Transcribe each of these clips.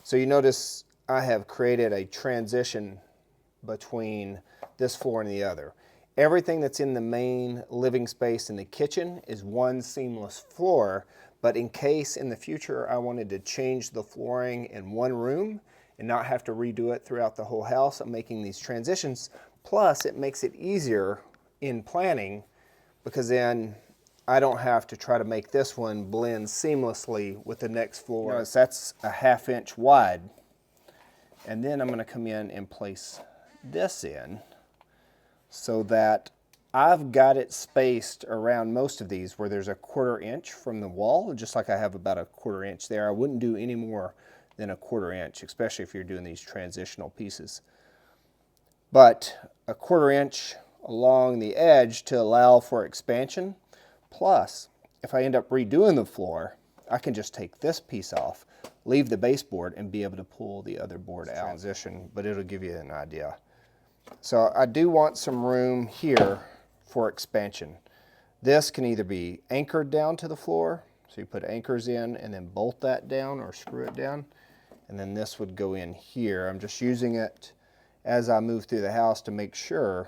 So you notice I have created a transition between this floor and the other. Everything that's in the main living space in the kitchen is one seamless floor, but in case in the future I wanted to change the flooring in one room and not have to redo it throughout the whole house, I'm making these transitions. Plus, it makes it easier in planning because then I don't have to try to make this one blend seamlessly with the next floor. Notice that's a 1/2 inch wide. And then I'm going to come in and place this in so that I've got it spaced around most of these where there's a 1/4 inch from the wall, just like I have about a 1/4 inch there. I wouldn't do any more than a 1/4 inch, especially if you're doing these transitional pieces. But a 1/4 inch along the edge to allow for expansion. Plus, if I end up redoing the floor, I can just take this piece off, leave the baseboard, and be able to pull the other board out. Transition, but it'll give you an idea. So I do want some room here for expansion. This can either be anchored down to the floor, so you put anchors in and then bolt that down or screw it down, and then this would go in here. I'm just using it as I move through the house to make sure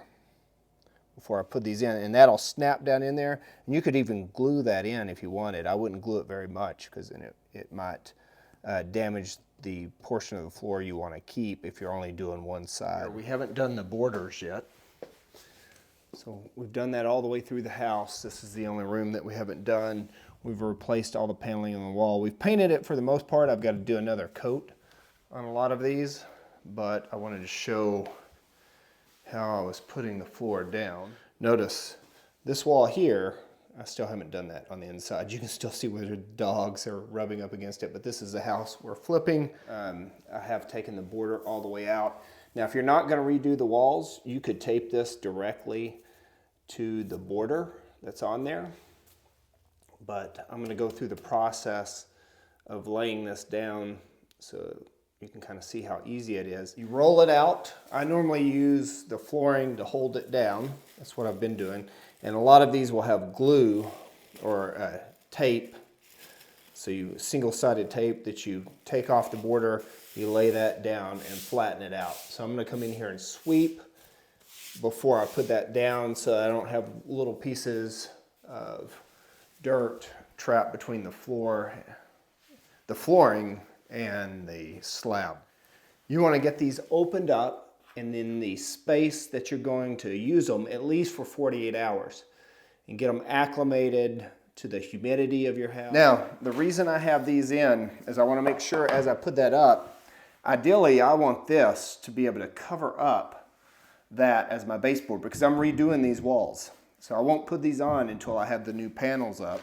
before I put these in, and that'll snap down in there. And you could even glue that in if you wanted. I wouldn't glue it very much because then it might damage the portion of the floor you want to keep if you're only doing one side. We haven't done the borders yet. So we've done that all the way through the house. This is the only room that we haven't done. We've replaced all the paneling on the wall. We've painted it for the most part. I've got to do another coat on a lot of these, but I wanted to show how I was putting the floor down. Notice this wall here, I still haven't done that on the inside. You can still see where the dogs are rubbing up against it, but this is the house we're flipping. I have taken the border all the way out. Now, if you're not gonna redo the walls, you could tape this directly to the border that's on there. But I'm gonna go through the process of laying this down so you can kind of see how easy it is. You roll it out. I normally use the flooring to hold it down. That's what I've been doing. And a lot of these will have glue or tape. So you single-sided tape that you take off the border, you lay that down and flatten it out. So I'm gonna come in here and sweep before I put that down so I don't have little pieces of dirt trapped between the flooring and the slab. You want to get these opened up and in the space that you're going to use them at least for 48 hours and get them acclimated to the humidity of your house. Now, the reason I have these in is I want to make sure as I put that up, ideally I want this to be able to cover up that as my baseboard because I'm redoing these walls. So I won't put these on until I have the new panels up,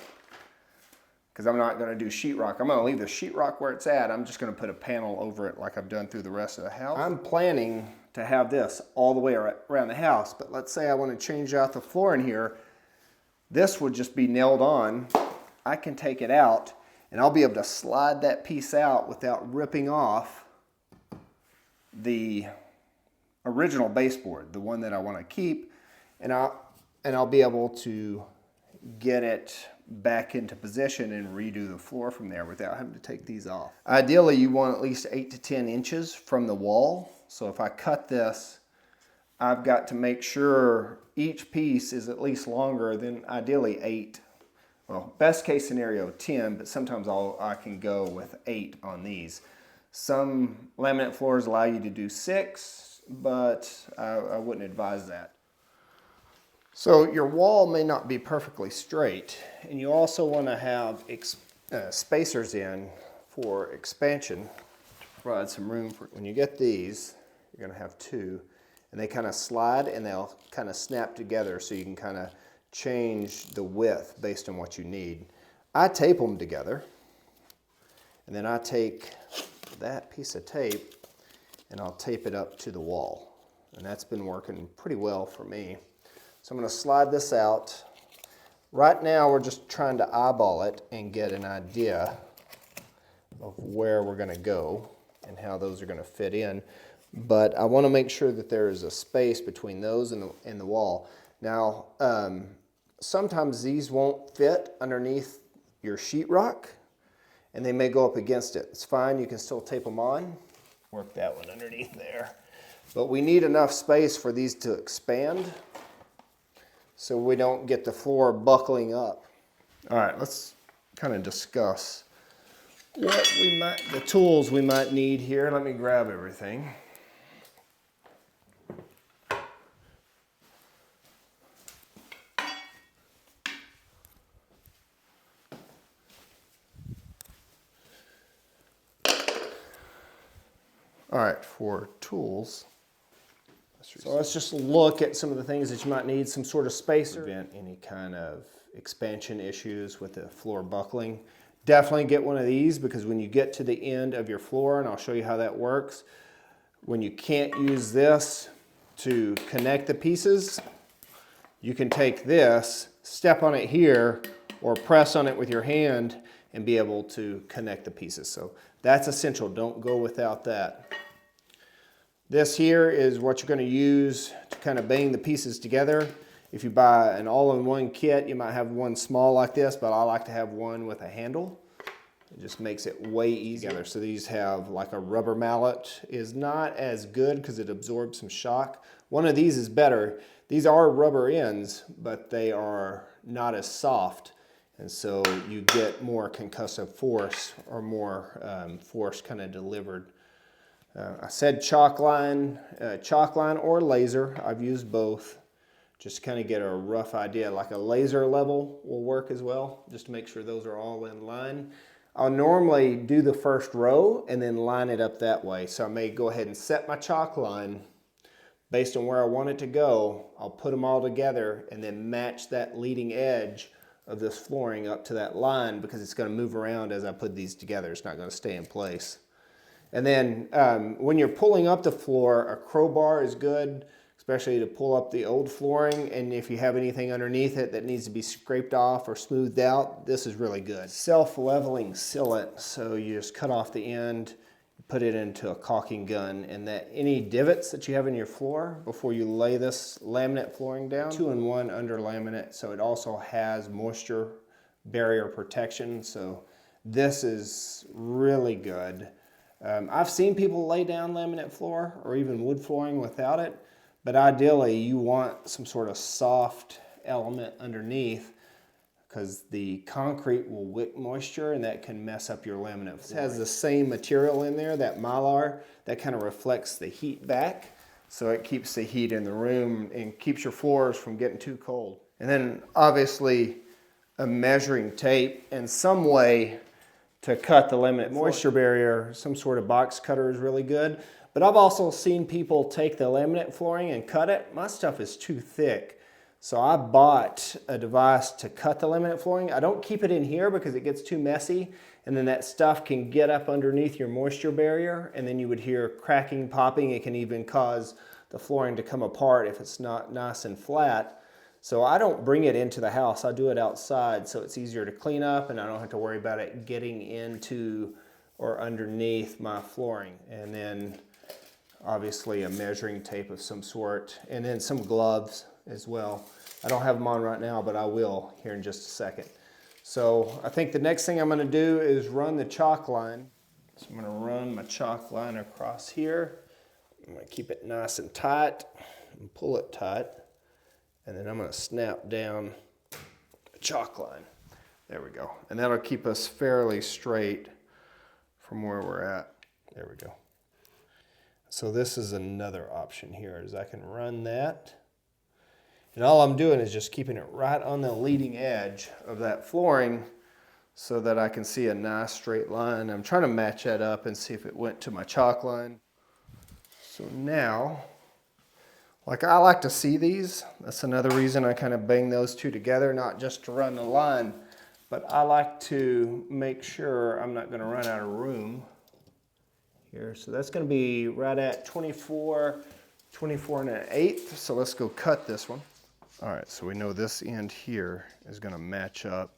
because I'm not going to do sheetrock. I'm going to leave the sheetrock where it's at. I'm just going to put a panel over it like I've done through the rest of the house. I'm planning to have this all the way around the house, but let's say I want to change out the floor in here. This would just be nailed on. I can take it out and I'll be able to slide that piece out without ripping off the original baseboard, the one that I want to keep, and I'll be able to get it back into position and redo the floor from there without having to take these off. Ideally, you want at least 8 to 10 inches from the wall. So if I cut this, I've got to make sure each piece is at least longer than ideally 8. Well, best case scenario 10, but sometimes I can go with 8 on these. Some laminate floors allow you to do 6, but I wouldn't advise that. So your wall may not be perfectly straight, and you also want to have spacers in for expansion to provide some room for. When you get these, you're going to have 2, and they kind of slide and they'll kind of snap together so you can kind of change the width based on what you need. I tape them together, and then I take that piece of tape and I'll tape it up to the wall, and that's been working pretty well for me. So I'm going to slide this out. Right now we're just trying to eyeball it and get an idea of where we're going to go and how those are going to fit in. But I want to make sure that there is a space between those and the wall. Now, sometimes these won't fit underneath your sheetrock, and they may go up against it. It's fine, you can still tape them on. Work that one underneath there. But we need enough space for these to expand so we don't get the floor buckling up. All right, let's kind of discuss what the tools we might need here. Let me grab everything. All right, for tools, so let's just look at some of the things that you might need. Some sort of spacer, prevent any kind of expansion issues with the floor buckling. Definitely get one of these, because when you get to the end of your floor, and I'll show you how that works, when you can't use this to connect the pieces, you can take this, step on it here, or press on it with your hand and be able to connect the pieces. So that's essential. Don't go without that. This here is what you're going to use to kind of bang the pieces together. If you buy an all-in-one kit, you might have one small like this, but I like to have one with a handle. It just makes it way easier. So these have like a rubber mallet. Is not as good because it absorbs some shock. One of these is better. These are rubber ends, but they are not as soft. And so you get more concussive force, or more force kind of delivered. I said chalk line or laser. I've used both just to kind of get a rough idea. Like a laser level will work as well, just to make sure those are all in line. I'll normally do the first row and then line it up that way. So I may go ahead and set my chalk line based on where I want it to go. I'll put them all together and then match that leading edge of this flooring up to that line, because it's going to move around as I put these together. It's not going to stay in place. And then when you're pulling up the floor, a crowbar is good, especially to pull up the old flooring. And if you have anything underneath it that needs to be scraped off or smoothed out, this is really good. Self-leveling sealant. So you just cut off the end, put it into a caulking gun, and that any divots that you have in your floor before you lay this laminate flooring down, 2-in-1 under laminate. So it also has moisture barrier protection. So this is really good. I've seen people lay down laminate floor or even wood flooring without it, but ideally you want some sort of soft element underneath, because the concrete will wick moisture and that can mess up your laminate floor. It has the same material in there, that mylar, that kind of reflects the heat back, so it keeps the heat in the room and keeps your floors from getting too cold. And then obviously a measuring tape and some way to cut the laminate moisture barrier. Some sort of box cutter is really good. But I've also seen people take the laminate flooring and cut it. My stuff is too thick. So I bought a device to cut the laminate flooring. I don't keep it in here because it gets too messy, and then that stuff can get up underneath your moisture barrier, and then you would hear cracking, popping. It can even cause the flooring to come apart if it's not nice and flat. So I don't bring it into the house. I do it outside, so it's easier to clean up and I don't have to worry about it getting into or underneath my flooring. And then obviously a measuring tape of some sort, and then some gloves as well. I don't have them on right now, but I will here in just a second. So I think the next thing I'm going to do is run the chalk line. So I'm going to run my chalk line across here. I'm going to keep it nice and tight and pull it tight. And then I'm going to snap down the chalk line. There we go. And that'll keep us fairly straight from where we're at. There we go. So this is another option here, is I can run that. And all I'm doing is just keeping it right on the leading edge of that flooring so that I can see a nice straight line. I'm trying to match that up and see if it went to my chalk line. So now, like I like to see these. That's another reason I kind of bang those two together, not just to run the line, but I like to make sure I'm not going to run out of room here. So that's going to be right at 24 1/8. So let's go cut this one. All right, so we know this end here is going to match up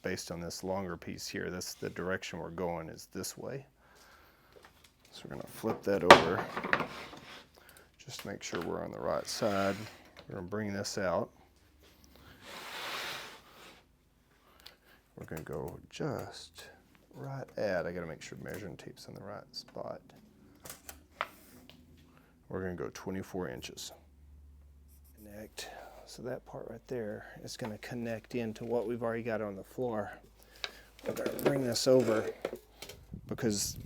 based on this longer piece here. That's the direction we're going, is this way. So we're going to flip that over. Just make sure we're on the right side. We're going to bring this out. We're going to go just right at, I gotta make sure measuring tape's in the right spot. We're gonna go 24 inches. Connect, so that part right there is gonna connect into what we've already got on the floor. I'm gonna bring this over because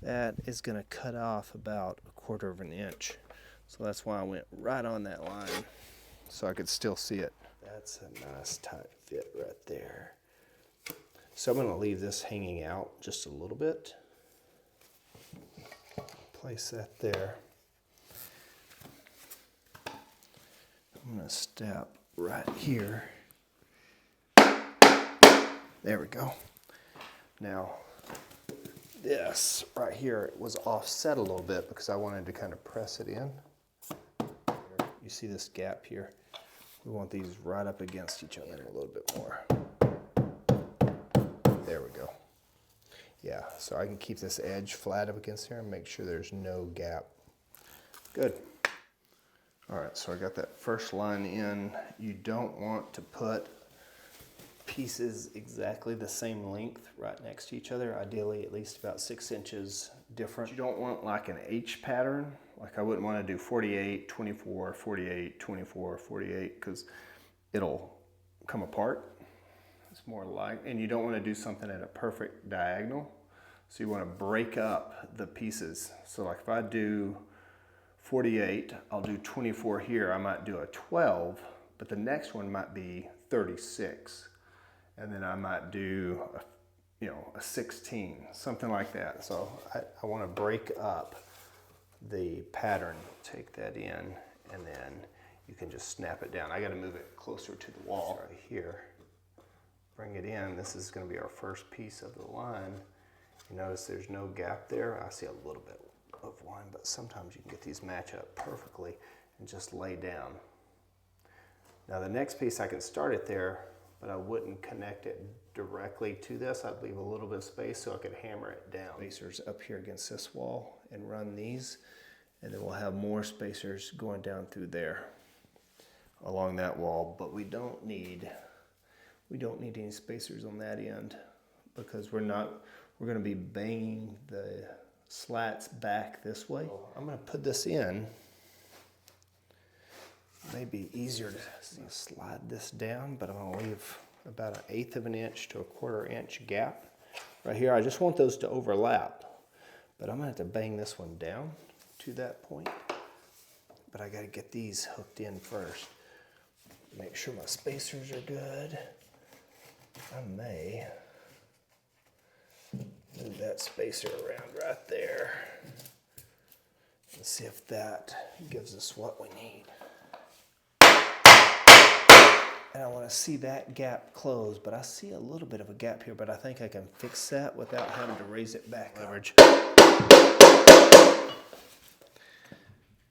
that is gonna cut off about 1/4 of an inch. So that's why I went right on that line so I could still see it. That's a nice tight fit right there. So I'm gonna leave this hanging out just a little bit. Place that there. I'm gonna step right here. There we go. Now, this right here was offset a little bit because I wanted to kind of press it in. You see this gap here? We want these right up against each other a little bit more. There we go. Yeah, so I can keep this edge flat up against here and make sure there's no gap. Good. All right, so I got that first line in. You don't want to put pieces exactly the same length right next to each other, ideally at least about 6 inches different. You don't want like an H pattern. Like I wouldn't want to do 48, 24, 48, 24, 48 because it'll come apart. It's more like, and you don't want to do something at a perfect diagonal. So you want to break up the pieces. So like if I do 48, I'll do 24 here. I might do a 12, but the next one might be 36. And then I might do a 16, something like that. So I want to break up the pattern, take that in, and then you can just snap it down. I got to move it closer to the wall right here. Bring it in. This is going to be our first piece of the line. You notice there's no gap there. I see a little bit of one, but sometimes you can get these match up perfectly and just lay down. Now the next piece I can start it there, but I wouldn't connect it directly to this. I'd leave a little bit of space so I could hammer it down. Spacers up here against this wall and run these, and then we'll have more spacers going down through there along that wall, but we don't need any spacers on that end because we're going to be banging the slats back this way. So I'm going to put this in. Maybe easier to slide this down, but I'm going to leave about 1/8 of an inch to 1/4 inch gap right here. I just want those to overlap, but I'm going to have to bang this one down to that point. But I got to get these hooked in first. Make sure my spacers are good. I may move that spacer around right there and see if that gives us what we need. And I want to see that gap close, but I see a little bit of a gap here, but I think I can fix that without having to raise it back. Leverage.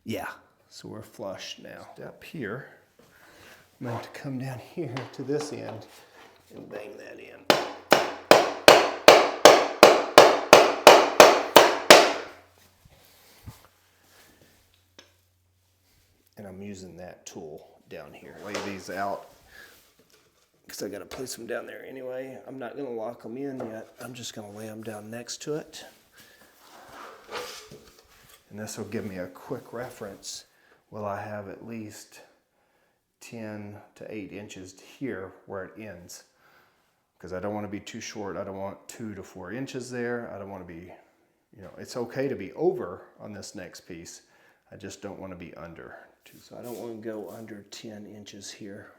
Yeah, so we're flush now. Step here. I'm going to have to come down here to this end and bang that in. And I'm using that tool down here. Lay these out because I got to place them down there anyway. I'm not going to lock them in yet. I'm just going to lay them down next to it. And this will give me a quick reference. Will I have at least 10 to 8 inches here where it ends? Because I don't want to be too short. I don't want 2 to 4 inches there. I don't want to be, it's okay to be over on this next piece. I just don't want to be under. So I don't want to go under 10 inches here.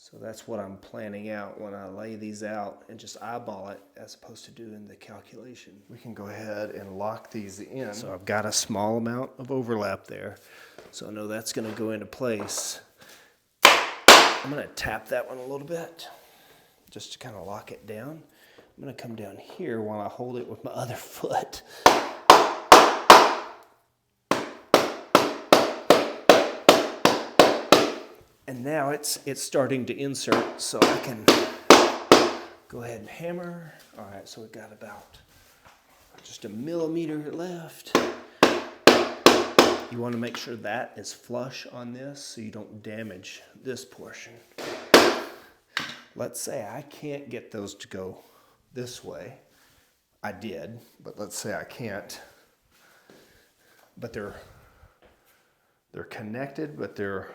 So that's what I'm planning out when I lay these out and just eyeball it as opposed to doing the calculation. We can go ahead and lock these in. So I've got a small amount of overlap there. So I know that's going to go into place. I'm going to tap that one a little bit just to kind of lock it down. I'm going to come down here while I hold it with my other foot. And now it's starting to insert, so I can go ahead and hammer. All right, so we've got about just a millimeter left. You want to make sure that is flush on this so you don't damage this portion. let's say I can't get those to go this way. I did, but let's say I can't. But they're connected, but they're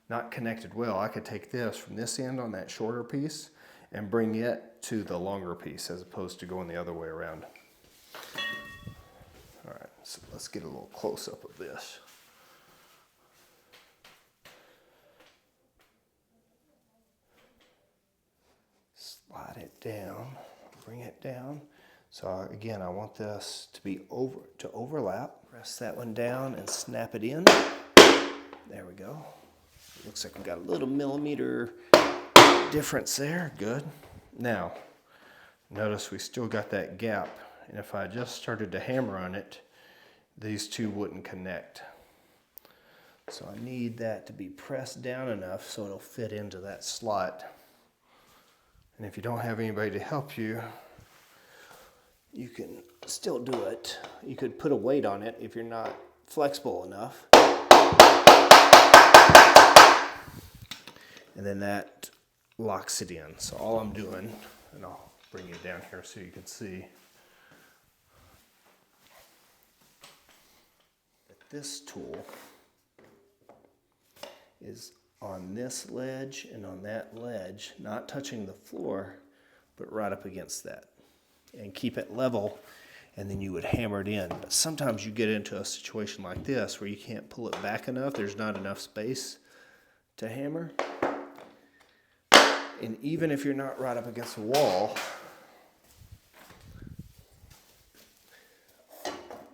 not connected well. I could take this from this end on that shorter piece and bring it to the longer piece as opposed to going the other way around. All right, so let's get a little close up of this. Slide it down, bring it down. So again, I want this to be to overlap. Press that one down and snap it in. There we go. Looks like we got a little millimeter difference there. Good. Now, notice we still got that gap. And if I just started to hammer on it, these two wouldn't connect. So I need that to be pressed down enough so it'll fit into that slot. And if you don't have anybody to help you, you can still do it. You could put a weight on it if you're not flexible enough. And then that locks it in. So all I'm doing, and I'll bring it down here so you can see, that this tool is on this ledge and on that ledge, not touching the floor, but right up against that. And keep it level, and then you would hammer it in. But sometimes you get into a situation like this where you can't pull it back enough. There's not enough space to hammer. And even if you're not right up against the wall,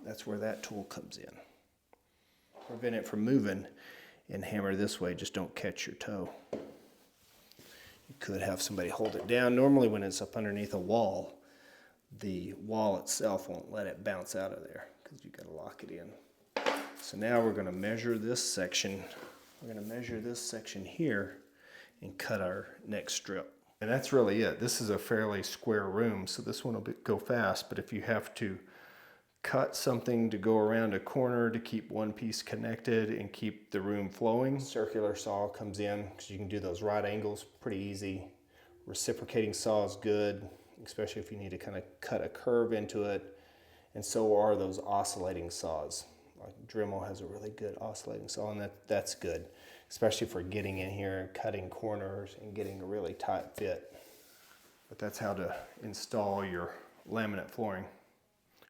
that's where that tool comes in. Prevent it from moving, and hammer this way. Just don't catch your toe. You could have somebody hold it down. Normally when it's up underneath a wall, the wall itself won't let it bounce out of there because you got to lock it in. So now we're going to measure this section. We're going to measure this section here and cut our next strip. And that's really it. This is a fairly square room, so this one will go fast. But if you have to cut something to go around a corner to keep one piece connected and keep the room flowing, circular saw comes in because you can do those right angles pretty easy. Reciprocating saw is good, especially if you need to kind of cut a curve into it. And so are those oscillating saws. Like Dremel has a really good oscillating saw, and that's good, especially for getting in here and cutting corners and getting a really tight fit. But that's how to install your laminate flooring.